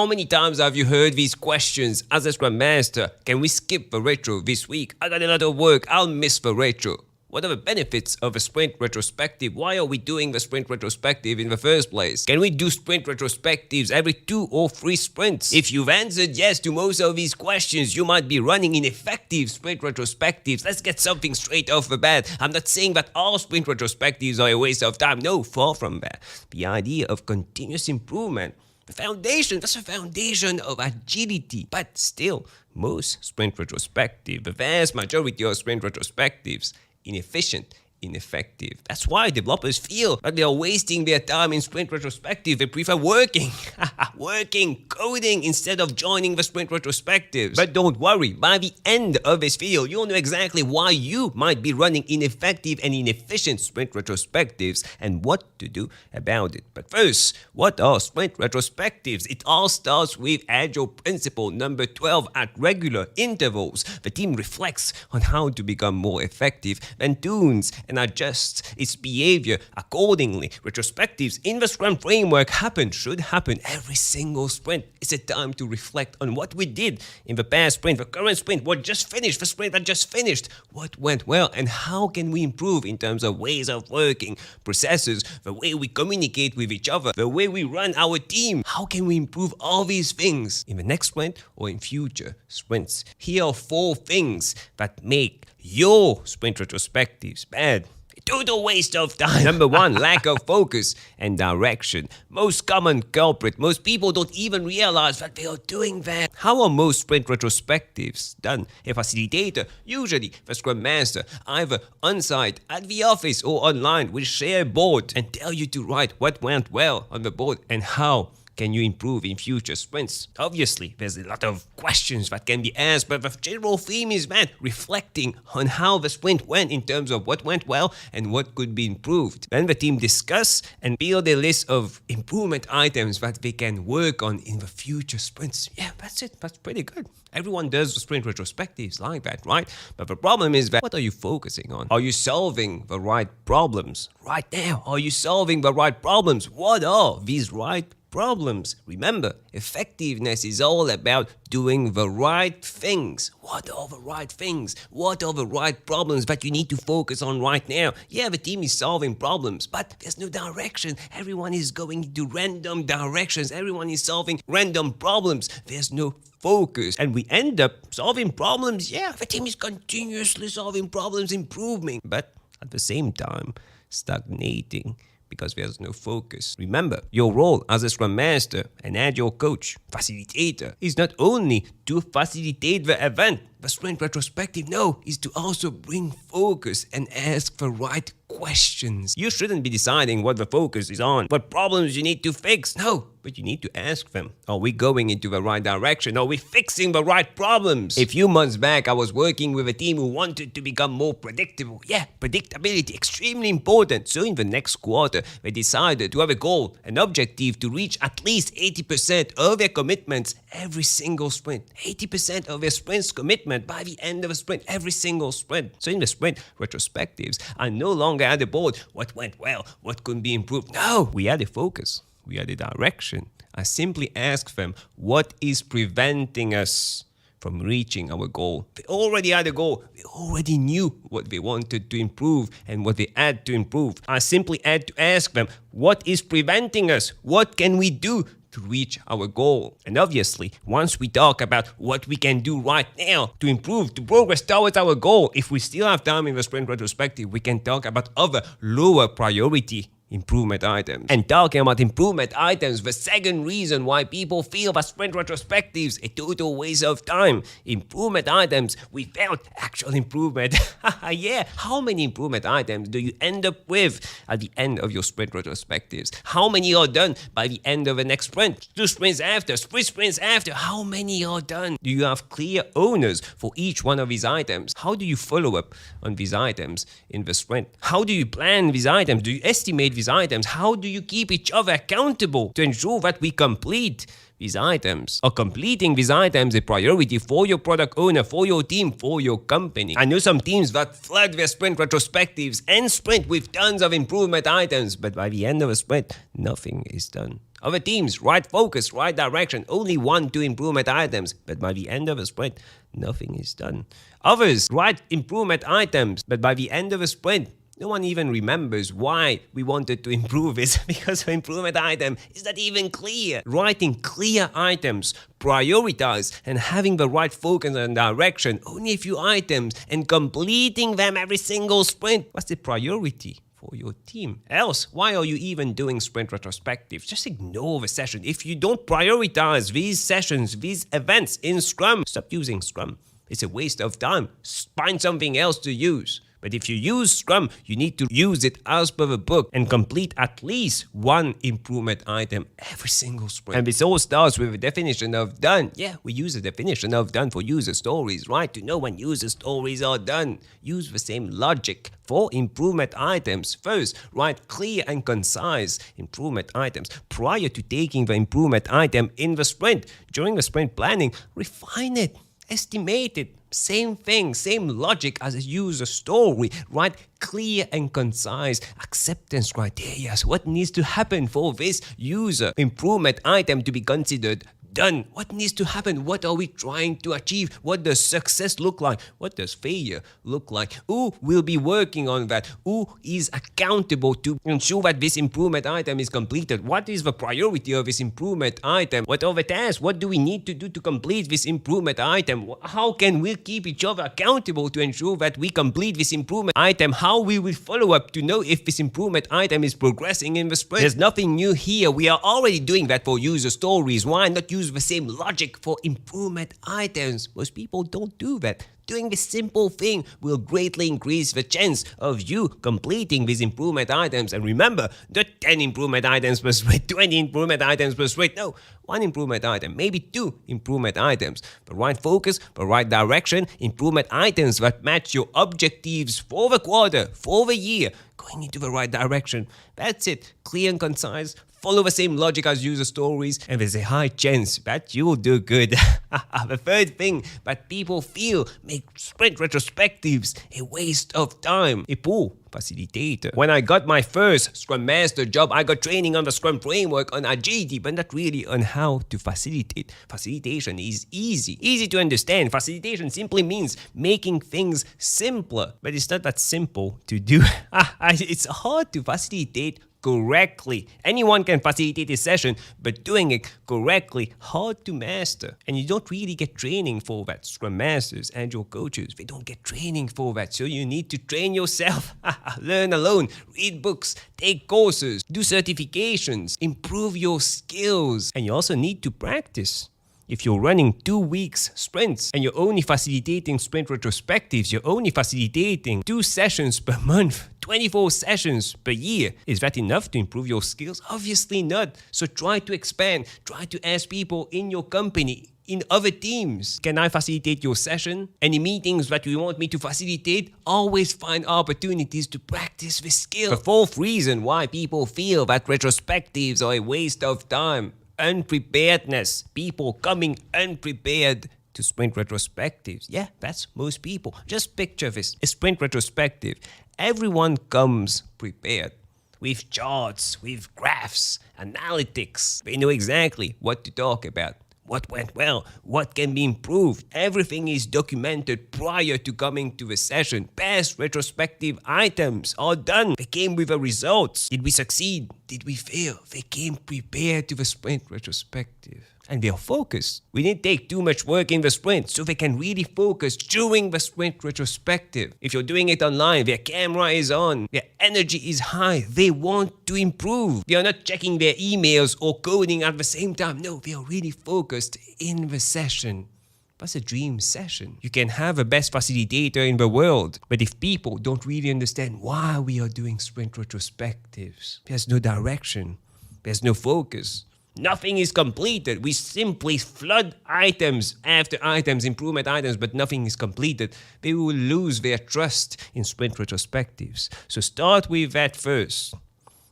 How many times have you heard these questions as a Scrum Master? Can we skip the retro this week? I got a lot of work, I'll miss the retro. What are the benefits of a sprint retrospective? Why are we doing the sprint retrospective in the first place? Can we do sprint retrospectives every 2 or 3 sprints? If you've answered yes to most of these questions, you might be running ineffective sprint retrospectives. Let's get something straight off the bat. I'm not saying that all sprint retrospectives are a waste of time. No, far from that. The idea of continuous improvement, that's the foundation of agility. But still, most sprint retrospectives, the vast majority of sprint retrospectives, inefficient, ineffective. That's why developers feel that they are wasting their time in sprint retrospective. They prefer working, coding instead of joining the sprint retrospectives. But don't worry, by the end of this video, you'll know exactly why you might be running ineffective and inefficient sprint retrospectives and what to do about it. But first, what are sprint retrospectives? It all starts with Agile principle number 12. At regular intervals, the team reflects on how to become more effective, then tunes and adjusts its behavior accordingly. Retrospectives in the Scrum framework should happen every single sprint. It's a time to reflect on what we did in the past sprint, the current sprint, what just finished, the sprint that just finished, what went well, and how can we improve in terms of ways of working, processes, the way we communicate with each other, the way we run our team. How can we improve all these things in the next sprint or in future sprints? Here are 4 things that make your sprint retrospectives bad. A total waste of time. Number 1, lack of focus and direction. Most common culprit. Most people don't even realize that they are doing that. How are most sprint retrospectives done? A facilitator, usually the Scrum Master, either on-site, at the office or online, will share a board and tell you to write what went well on the board and how can you improve in future sprints. Obviously, there's a lot of questions that can be asked, but the general theme is that reflecting on how the sprint went in terms of what went well and what could be improved. Then the team discuss and build a list of improvement items that they can work on in the future sprints. Yeah, that's it. That's pretty good. Everyone does the sprint retrospectives like that, right? But the problem is that what are you focusing on? Are you solving the right problems right now? Are you solving the right problems? What are these right problems? Remember, effectiveness is all about doing the right things. What are the right things? What are the right problems that you need to focus on right now? Yeah, the team is solving problems, but there's no direction. Everyone is going into random directions. Everyone is solving random problems. There's no focus. And we end up solving problems. Yeah, the team is continuously solving problems, improving, but at the same time, stagnating, because there's no focus. Remember, your role as a Scrum Master, an Agile coach, facilitator, is not only to facilitate the event, the sprint retrospective, no, is to also bring focus and ask the right questions. You shouldn't be deciding what the focus is on, what problems you need to fix. No, but you need to ask them. Are we going into the right direction? Are we fixing the right problems? A few months back, I was working with a team who wanted to become more predictable. Yeah, predictability, extremely important. So in the next quarter, they decided to have a goal, an objective to reach at least 80% of their commitments every single sprint. 80% of their sprint's commitment by the end of a sprint, every single sprint. So in the sprint retrospectives, I no longer had a board. What went well? What could be improved? No, we had a focus. We had a direction. I simply asked them, what is preventing us from reaching our goal? They already had a goal. They already knew what they wanted to improve and what they had to improve. I simply had to ask them, what is preventing us? What can we do to reach our goal? And obviously, once we talk about what we can do right now to improve, to progress towards our goal, if we still have time in the sprint retrospective, we can talk about other lower priority improvement items. And talking about improvement items, the second reason why people feel that sprint retrospectives a total waste of time. Improvement items without actual improvement. Yeah, how many improvement items do you end up with at the end of your sprint retrospectives? How many are done by the end of the next sprint? 2 sprints after, 3 sprints after, how many are done? Do you have clear owners for each one of these items? How do you follow up on these items in the sprint? How do you plan these items? Do you estimate these items? How do you keep each other accountable to ensure that we complete these items? Are completing these items a priority for your product owner, for your team, for your company? I know some teams that flood their sprint retrospectives and sprint with tons of improvement items, but by the end of a sprint, nothing is done. Other teams, right focus, right direction, only 1-2 improvement items, but by the end of a sprint, nothing is done. Others, right improvement items, but by the end of a sprint, no one even remembers why we wanted to improve it because the improvement item is not even clear. Writing clear items, prioritize, and having the right focus and direction, only a few items, and completing them every single sprint. What's the priority for your team? Else, why are you even doing sprint retrospectives? Just ignore the session. If you don't prioritize these sessions, these events in Scrum, stop using Scrum. It's a waste of time. Find something else to use. But if you use Scrum, you need to use it as per the book and complete at least 1 improvement item every single sprint. And this all starts with a definition of done. Yeah, we use a definition of done for user stories, right? To know when user stories are done. Use the same logic for improvement items. First, write clear and concise improvement items prior to taking the improvement item in the sprint. During the sprint planning, refine it, estimate it. Same thing, same logic as a user story, right? Clear and concise acceptance criteria. What needs to happen for this user improvement item to be considered done? What needs to happen? What are we trying to achieve? What does success look like? What does failure look like? Who will be working on that? Who is accountable to ensure that this improvement item is completed? What is the priority of this improvement item? What are the tasks? What do we need to do to complete this improvement item? How can we keep each other accountable to ensure that we complete this improvement item? How we will follow up to know if this improvement item is progressing in the sprint? There's nothing new here. We are already doing that for user stories. Why not use the same logic for improvement items? Most people don't do that. Doing this simple thing will greatly increase the chance of you completing these improvement items. And remember, not 10 improvement items per sprint, 20 improvement items per sprint. No, 1 improvement item, maybe 2 improvement items. The right focus, the right direction, improvement items that match your objectives for the quarter, for the year, going into the right direction. That's it. Clear and concise. Follow the same logic as user stories, and there's a high chance that you will do good. The third thing that people feel make sprint retrospectives a waste of time. A poor facilitator. When I got my first Scrum Master job, I got training on the Scrum framework, on agility, but not really on how to facilitate. Facilitation is easy to understand. Facilitation simply means making things simpler, but it's not that simple to do. It's hard to facilitate correctly. Anyone can facilitate a session, but doing it correctly, hard to master. And you don't really get training for that. Scrum Masters, Agile coaches, they don't get training for that. So you need to train yourself. Learn alone, read books, take courses, do certifications, improve your skills. And you also need to practice. If you're running 2 weeks sprints and you're only facilitating sprint retrospectives, you're only facilitating 2 sessions per month, 24 sessions per year. Is that enough to improve your skills? Obviously not. So try to expand. Try to ask people in your company, in other teams, can I facilitate your session? Any meetings that you want me to facilitate? Always find opportunities to practice the skill. The fourth reason why people feel that retrospectives are a waste of time. Unpreparedness. People coming unprepared to sprint retrospectives. Yeah, that's most people. Just picture this. A sprint retrospective. Everyone comes prepared. With charts, with graphs, analytics. They know exactly what to talk about. What went well? What can be improved? Everything is documented prior to coming to the session. Past retrospective items are done. They came with the results. Did we succeed? Did we fail? They came prepared to the sprint retrospective. And they are focused. We didn't take too much work in the sprint, so they can really focus during the sprint retrospective. If you're doing it online, their camera is on, their energy is high, they want to improve. They are not checking their emails or coding at the same time. No, they are really focused in the session. That's a dream session. You can have the best facilitator in the world, but if people don't really understand why we are doing sprint retrospectives, there's no direction, there's no focus. Nothing is completed. We simply flood items after items, improvement items, but nothing is completed. They will lose their trust in sprint retrospectives. So start with that first.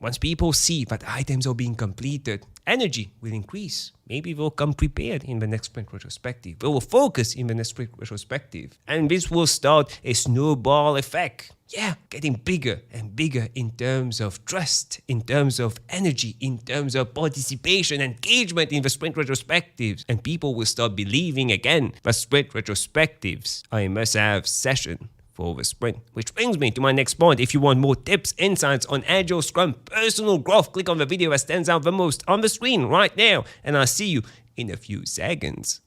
Once people see that items are being completed, energy will increase. Maybe they'll come prepared in the next sprint retrospective. They will focus in the next sprint retrospective. And this will start a snowball effect. Yeah, getting bigger and bigger in terms of trust, in terms of energy, in terms of participation, engagement in the sprint retrospectives. And people will start believing again that sprint retrospectives are a must-have session for the sprint. Which brings me to my next point. If you want more tips, insights on Agile, Scrum, personal growth, click on the video that stands out the most on the screen right now. And I'll see you in a few seconds.